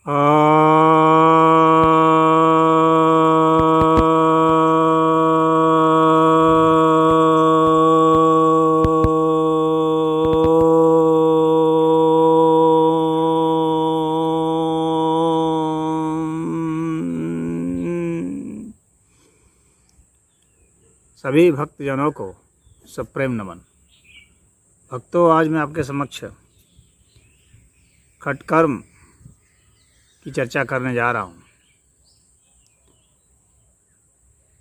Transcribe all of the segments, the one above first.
सभी भक्तजनों को सप्रेम नमन। भक्तों, आज मैं आपके समक्ष खटकर्म की चर्चा करने जा रहा हूँ।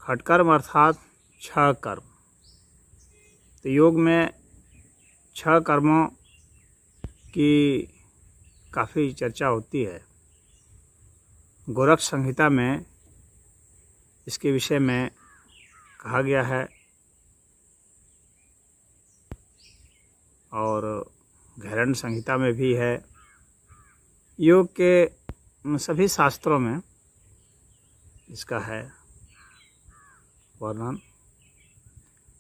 खटकर्म अर्थात 6 कर्म। तो योग में 6 कर्मों की काफ़ी चर्चा होती है। गोरख संहिता में इसके विषय में कहा गया है और घैरण्य संहिता में भी है। योग के सभी शास्त्रों में इसका है वर्णन।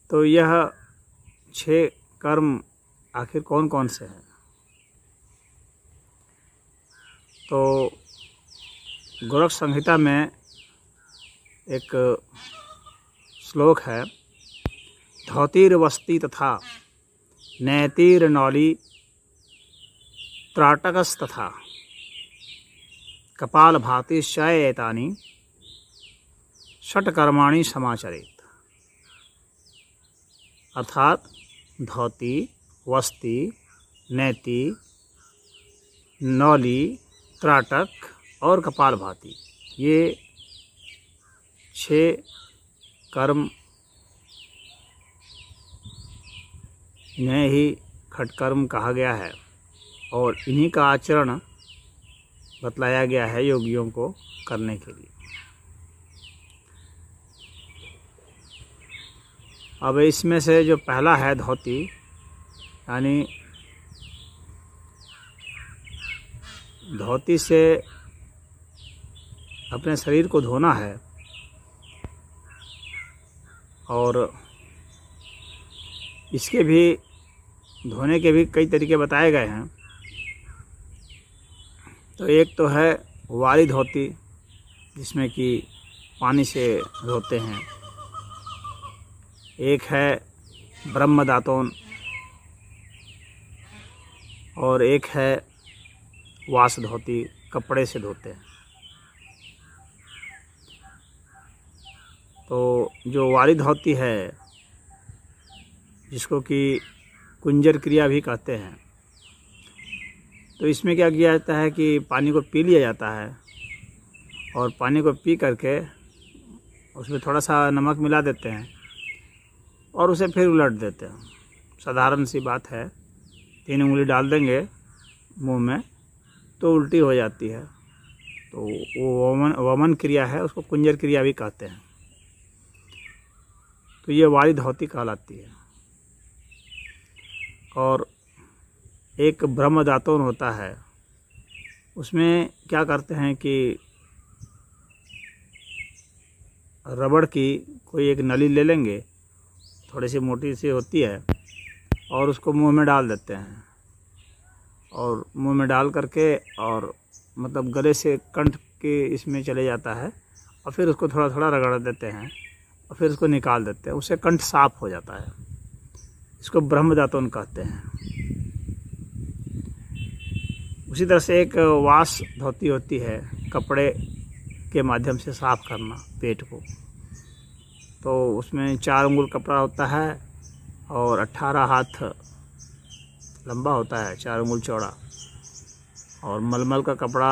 तो यह 6 कर्म आखिर कौन कौन से हैं? तो गोरख संहिता में एक श्लोक है, धौतिर्वस्ति तथा नैतिर्नौली त्राटकस्तथा कपालभातिश्चैतानि षट्कर्माणि समाचरेत्। अर्थात धौति, वस्ति, नैति, नौली, त्राटक और कपालभाति, ये 6 कर्म, इन्हें ही खटकर्म कहा गया है और इन्हीं का आचरण बतलाया गया है योगियों को करने के लिए। अब इसमें से जो पहला है धौति, यानी धौति से अपने शरीर को धोना है और इसके भी धोने के भी कई तरीके बताए गए हैं। तो एक तो है वाली धोती, जिसमें कि पानी से धोते हैं। एक है ब्रह्मदातोन और एक है वास धोती, कपड़े से धोते हैं। तो जो वाली धोती है, जिसको कि कुंजर क्रिया भी कहते हैं, तो इसमें क्या किया जाता है कि पानी को पी लिया जाता है और पानी को पी करके उसमें थोड़ा सा नमक मिला देते हैं और उसे फिर उलट देते हैं। साधारण सी बात है, 3 उंगली डाल देंगे मुंह में तो उल्टी हो जाती है। तो वो वमन क्रिया है, उसको कुंजर क्रिया भी कहते हैं। तो ये वाली धौती कहलाती है। और एक ब्रह्मदातोन होता है, उसमें क्या करते हैं कि रबड़ की कोई एक नली ले लेंगे, थोड़ी सी मोटी सी होती है, और उसको मुंह में डाल देते हैं और मुंह में डाल करके और मतलब गले से कंठ के इसमें चले जाता है और फिर उसको थोड़ा थोड़ा रगड़ देते हैं और फिर उसको निकाल देते हैं। उससे कंठ साफ हो जाता है। इसको ब्रह्मदातोन कहते हैं। उसी तरह से एक वास धोती होती है, कपड़े के माध्यम से साफ करना पेट को। तो उसमें 4 अंगुल कपड़ा होता है और 18 हाथ लंबा होता है, 4 अंगुल चौड़ा, और मलमल का कपड़ा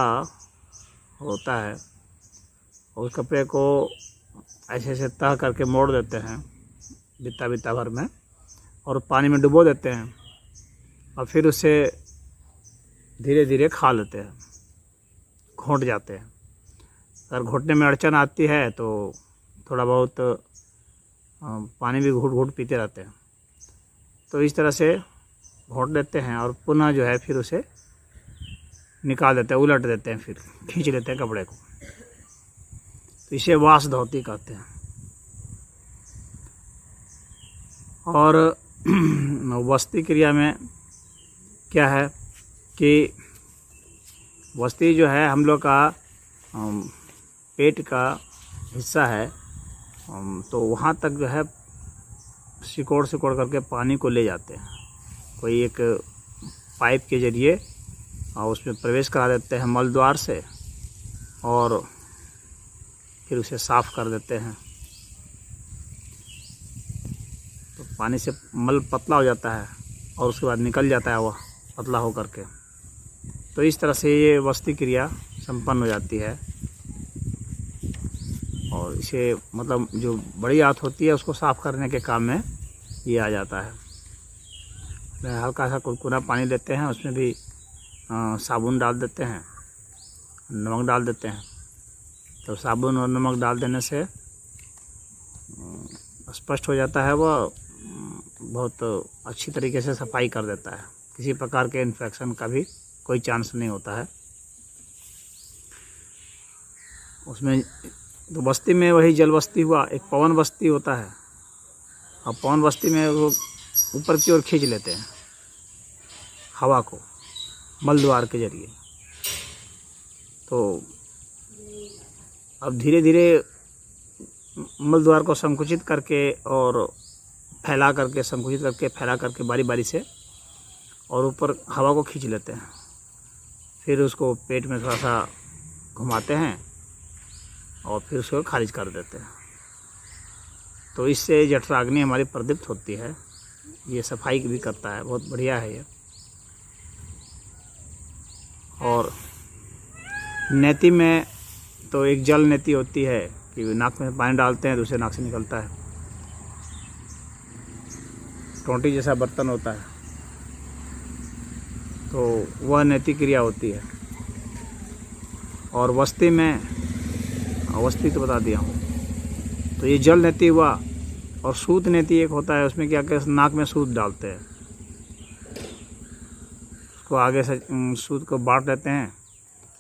होता है। और उस कपड़े को ऐसे ऐसे तह करके मोड़ देते हैं बित्ता बित्ता भर में और पानी में डुबो देते हैं और फिर उसे धीरे धीरे खा लेते हैं, घोंट जाते हैं। अगर घोटने में अड़चन आती है तो थोड़ा बहुत पानी भी घूट घूट पीते रहते हैं। तो इस तरह से घोंट देते हैं और पुनः जो है फिर उसे निकाल देते हैं, उलट देते हैं, फिर खींच लेते हैं कपड़े को। तो इसे वास धोती कहते हैं। और वस्ती क्रिया में क्या है कि वस्ती जो है हम लोग का पेट का हिस्सा है, तो वहाँ तक जो है सिकोड़ सिकोड़ करके पानी को ले जाते हैं। कोई एक पाइप के ज़रिए उसमें प्रवेश करा देते हैं मल द्वार से, और फिर उसे साफ़ कर देते हैं। तो पानी से मल पतला हो जाता है और उसके बाद निकल जाता है वह पतला हो करके। तो इस तरह से ये वस्ती क्रिया संपन्न हो जाती है। और इसे मतलब जो बड़ी आंत होती है उसको साफ़ करने के काम में ये आ जाता है। हल्का सा कुनकुना पानी लेते हैं, उसमें भी साबुन डाल देते हैं, नमक डाल देते हैं। तो साबुन और नमक डाल देने से स्पष्ट हो जाता है, वह बहुत अच्छी तरीके से सफाई कर देता है। किसी प्रकार के इन्फेक्शन का भी कोई चांस नहीं होता है उसमें। तो बस्ती में वही जल बस्ती हुआ, एक पवन बस्ती होता है, और पवन बस्ती में वो ऊपर की ओर खींच लेते हैं हवा को मल द्वार के जरिए। तो अब धीरे धीरे मल द्वार को संकुचित करके और फैला करके, संकुचित करके फैला करके बारी बारी से, और ऊपर हवा को खींच लेते हैं। फिर उसको पेट में थोड़ा सा घुमाते हैं और फिर उसको खारिज कर देते हैं। तो इससे जठराग्नि हमारी प्रदीप्त होती है। ये सफाई भी करता है, बहुत बढ़िया है ये। और नेति में तो एक जल नेति होती है कि नाक में पानी डालते हैं, दूसरे नाक से निकलता है। टोंटी जैसा बर्तन होता है, तो वह नेति क्रिया होती है। और वस्ती में, वस्ती तो बता दिया हूँ। तो ये जल नेति हुआ। और सूत नेति एक होता है, उसमें क्या कहते हैं, नाक में सूत डालते हैं, उसको आगे से सूत को बांट देते हैं,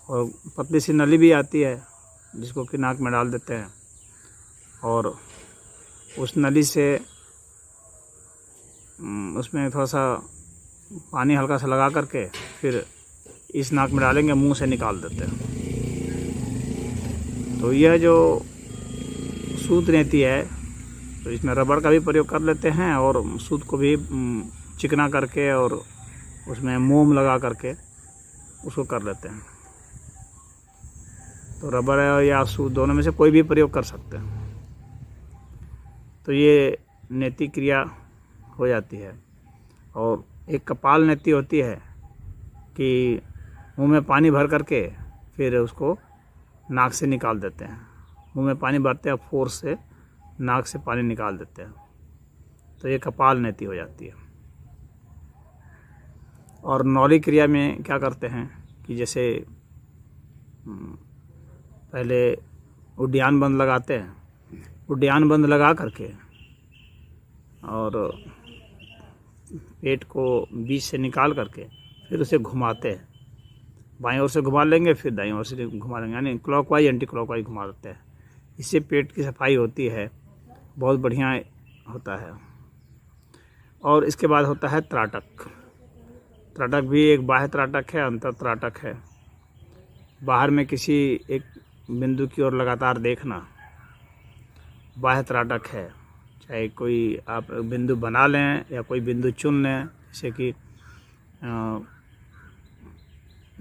और पतली सी नली भी आती है जिसको कि नाक में डाल देते हैं, और उस नली से उसमें थोड़ा सा पानी हल्का सा लगा करके फिर इस नाक में डालेंगे, मुंह से निकाल देते हैं। तो यह जो सूत नेति है, तो इसमें रबड़ का भी प्रयोग कर लेते हैं, और सूत को भी चिकना करके और उसमें मोम लगा करके उसको कर लेते हैं। तो रबड़ या सूत दोनों में से कोई भी प्रयोग कर सकते हैं। तो ये नेति क्रिया हो जाती है। और एक कपाल नेति होती है कि मुंह में पानी भर करके फिर उसको नाक से निकाल देते हैं। मुंह में पानी भरते हैं, फोर्स से नाक से पानी निकाल देते हैं। तो ये कपाल नेति हो जाती है। और नौली क्रिया में क्या करते हैं कि जैसे पहले उड्डयन बंद लगाते हैं, उड्डयन बंद लगा करके और पेट को बीच से निकाल करके फिर उसे घुमाते हैं। बाईं ओर से घुमा लेंगे, फिर दाईं ओर से घुमा लेंगे, यानी क्लॉकवाइज एंटी क्लॉकवाइज घुमा देते हैं। इससे पेट की सफाई होती है, बहुत बढ़िया होता है। और इसके बाद होता है त्राटक। त्राटक भी एक बाह्य त्राटक है, अंतर त्राटक है। बाहर में किसी एक बिंदु की ओर लगातार देखना बाह्य त्राटक है। चाहे कोई आप बिंदु बना लें या कोई बिंदु चुन लें, जैसे कि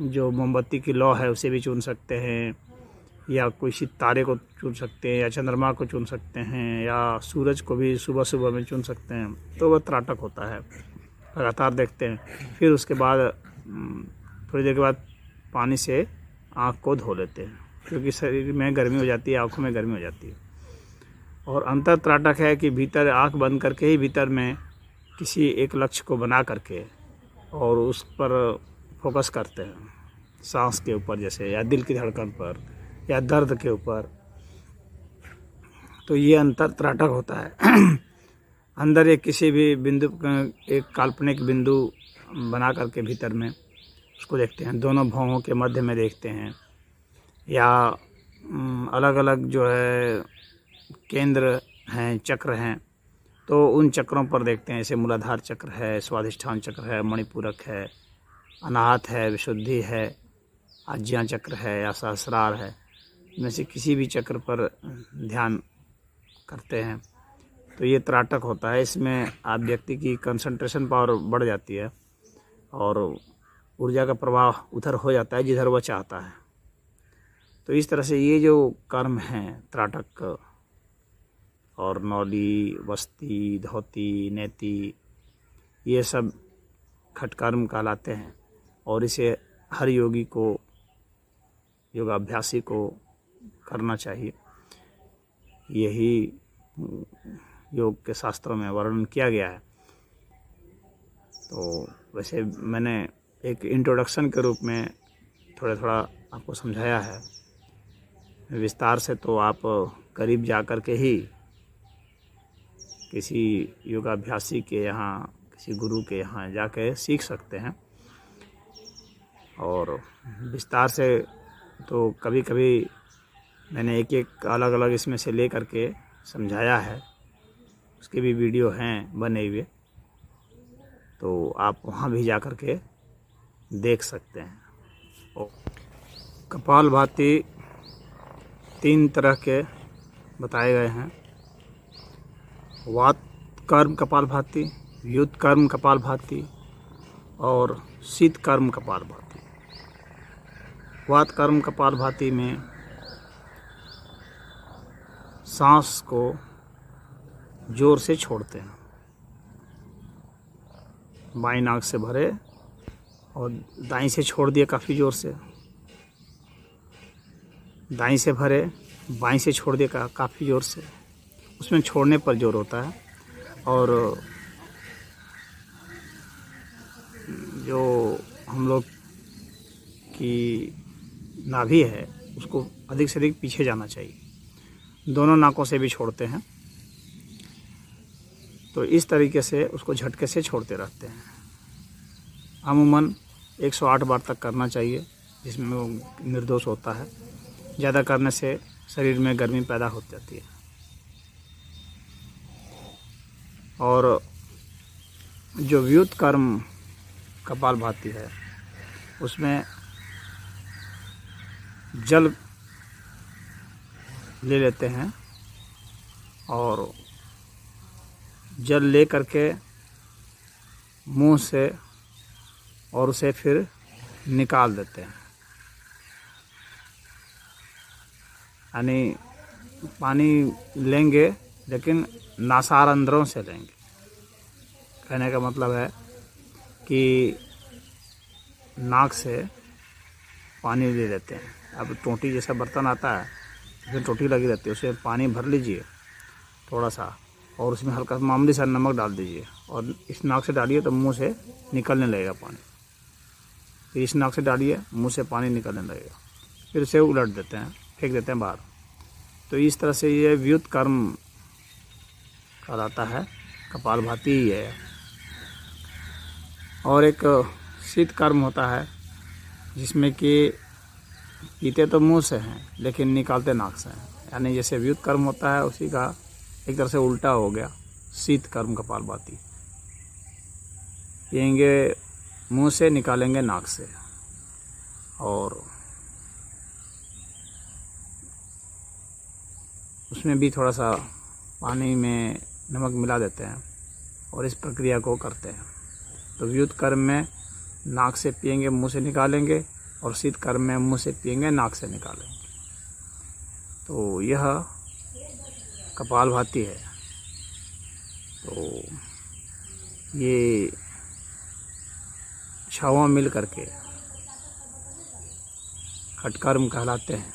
जो मोमबत्ती की लौ है उसे भी चुन सकते हैं, या किसी तारे को चुन सकते हैं, या चंद्रमा को चुन सकते हैं, या सूरज को भी सुबह सुबह में चुन सकते हैं। तो वह त्राटक होता है, लगातार देखते हैं। फिर उसके बाद थोड़ी देर के बाद पानी से आँख को धो लेते हैं, क्योंकि शरीर में गर्मी हो जाती है, आँखों में गर्मी हो जाती है। और अंतर त्राटक है कि भीतर आँख बंद करके ही भीतर में किसी एक लक्ष्य को बना करके और उस पर फोकस करते हैं, सांस के ऊपर जैसे, या दिल की धड़कन पर, या दर्द के ऊपर। तो ये अंतर त्राटक होता है। अंदर एक किसी भी बिंदु, एक काल्पनिक बिंदु बना करके भीतर में उसको देखते हैं, दोनों भौहों के मध्य में देखते हैं, या अलग अलग जो है केंद्र हैं, चक्र हैं, तो उन चक्रों पर देखते हैं। जैसे मूलाधार चक्र है, स्वाधिष्ठान चक्र है, मणिपूरक है, अनाहत है, विशुद्धि है, आज्ञा चक्र है या सहस्रार है, इनमें से किसी भी चक्र पर ध्यान करते हैं तो ये त्राटक होता है। इसमें आप व्यक्ति की कंसंट्रेशन पावर बढ़ जाती है और ऊर्जा का प्रवाह उधर हो जाता है जिधर वह चाहता है। तो इस तरह से ये जो कर्म हैं त्राटक और नौली, वस्ती, धोती, नेति, ये सब खटकर्म कहलाते हैं और इसे हर योगी को, योगाभ्यासी को करना चाहिए। यही योग के शास्त्रों में वर्णन किया गया है। तो वैसे मैंने एक इंट्रोडक्शन के रूप में थोड़ा आपको समझाया है, विस्तार से तो आप करीब जा कर के ही किसी योगाभ्यासी के यहाँ, किसी गुरु के यहाँ जाके सीख सकते हैं। और विस्तार से तो कभी कभी मैंने एक एक अलग अलग इसमें से ले करके समझाया है, उसके भी वीडियो हैं बने हुए, तो आप वहाँ भी जा कर के देख सकते हैं। कपालभाति 3 तरह के बताए गए हैं। वात कर्म कपालभाति, व्युत कर्म कपालभाति और शीत कर्म कपालभाति। वात कर्म कपालभाति में सांस को जोर से छोड़ते हैं, बाईं नाक से भरे और दाईं से छोड़ दिए काफ़ी ज़ोर से, दाईं से भरे, बाईं से छोड़ दिए काफ़ी ज़ोर से। उसमें छोड़ने पर जोर होता है और जो हम लोग की नाभि है उसको अधिक से अधिक पीछे जाना चाहिए। दोनों नाकों से भी छोड़ते हैं, तो इस तरीके से उसको झटके से छोड़ते रहते हैं। अमूमन 108 बार तक करना चाहिए, जिसमें वो निर्दोष होता है। ज़्यादा करने से शरीर में गर्मी पैदा हो जाती है। और जो व्युत कर्म कपालभाति है उसमें जल ले लेते हैं और जल ले करके मुंह से और उसे फिर निकाल देते हैं। यानी पानी लेंगे लेकिन नासारंध्रों से लेंगे। कहने का मतलब है कि नाक से पानी ले लेते हैं। अब टोंटी जैसा बर्तन आता है, उसमें टोंटी लगी रहती है, उसमें पानी भर लीजिए थोड़ा सा और उसमें हल्का मामूली सा नमक डाल दीजिए और इस नाक से डालिए तो मुंह से निकलने लगेगा पानी। फिर इस नाक से डालिए, मुंह से पानी निकलने लगेगा। फिर उसे उलट देते हैं, फेंक देते हैं बाहर। तो इस तरह से ये व्युत कर्म कहलाता है, कपालभाति ही है। और एक शीत कर्म होता है जिसमें कि पीते तो मुंह से हैं लेकिन निकालते नाक से हैं। यानी जैसे व्युत कर्म होता है उसी का एक तरह से उल्टा हो गया शीत कर्म कपालभाति। पिएंगे मुंह से, निकालेंगे नाक से। और उसमें भी थोड़ा सा पानी में नमक मिला देते हैं और इस प्रक्रिया को करते हैं। तो व्युत कर्म में नाक से पिएंगे, मुंह से निकालेंगे, और शीत कर्म में मुंह से पिएंगे, नाक से निकालेंगे। तो यह कपालभाति है। तो ये छावा मिल करके खटकर्म कहलाते हैं।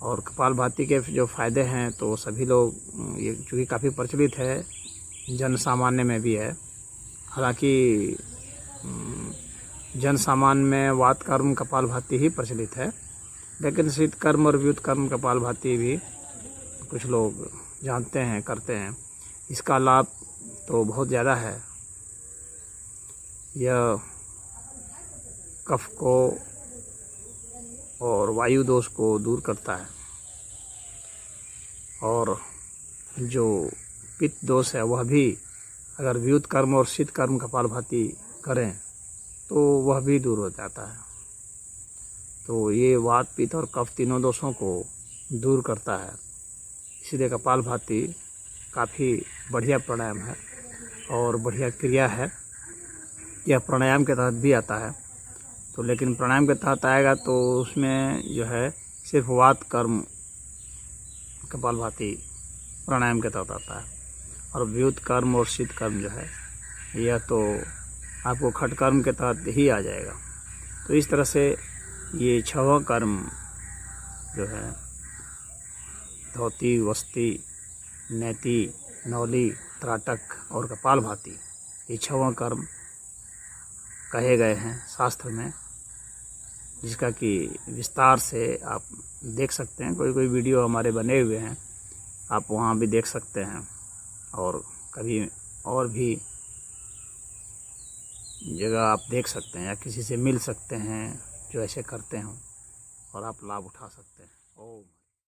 और कपालभाति के जो फ़ायदे हैं तो सभी लोग, ये चूँकि काफ़ी प्रचलित है, जन सामान्य में भी है। हालांकि जन सामान्य में वात कर्म कपालभाति ही प्रचलित है, लेकिन शीत कर्म और व्युत कर्म कपालभाति भी कुछ लोग जानते हैं, करते हैं। इसका लाभ तो बहुत ज़्यादा है। यह कफ को और वायु दोष को दूर करता है, और जो पित्त दोष है वह भी, अगर व्युत कर्म और शीत कर्म कपालभाति करें तो वह भी दूर हो जाता है। तो ये वात पित्त और कफ तीनों दोषों को दूर करता है। इसलिए कपालभाति काफ़ी बढ़िया प्राणायाम है और बढ़िया क्रिया है। यह प्राणायाम के तहत भी आता है, तो लेकिन प्राणायाम के तहत आएगा तो उसमें जो है सिर्फ वात कर्म कपालभाति प्राणायाम के तहत आता है, और व्युत कर्म और शीत कर्म जो है यह तो आपको खट कर्म के तहत ही आ जाएगा। तो इस तरह से ये 6वां कर्म जो है धोती, वस्ती, नैति, नौली, त्राटक और कपालभाति, ये 6वां कर्म कहे गए हैं शास्त्र में, जिसका कि विस्तार से आप देख सकते हैं। कोई कोई वीडियो हमारे बने हुए हैं, आप वहाँ भी देख सकते हैं, और कभी और भी जगह आप देख सकते हैं या किसी से मिल सकते हैं जो ऐसे करते हों, और आप लाभ उठा सकते हैं। ओम।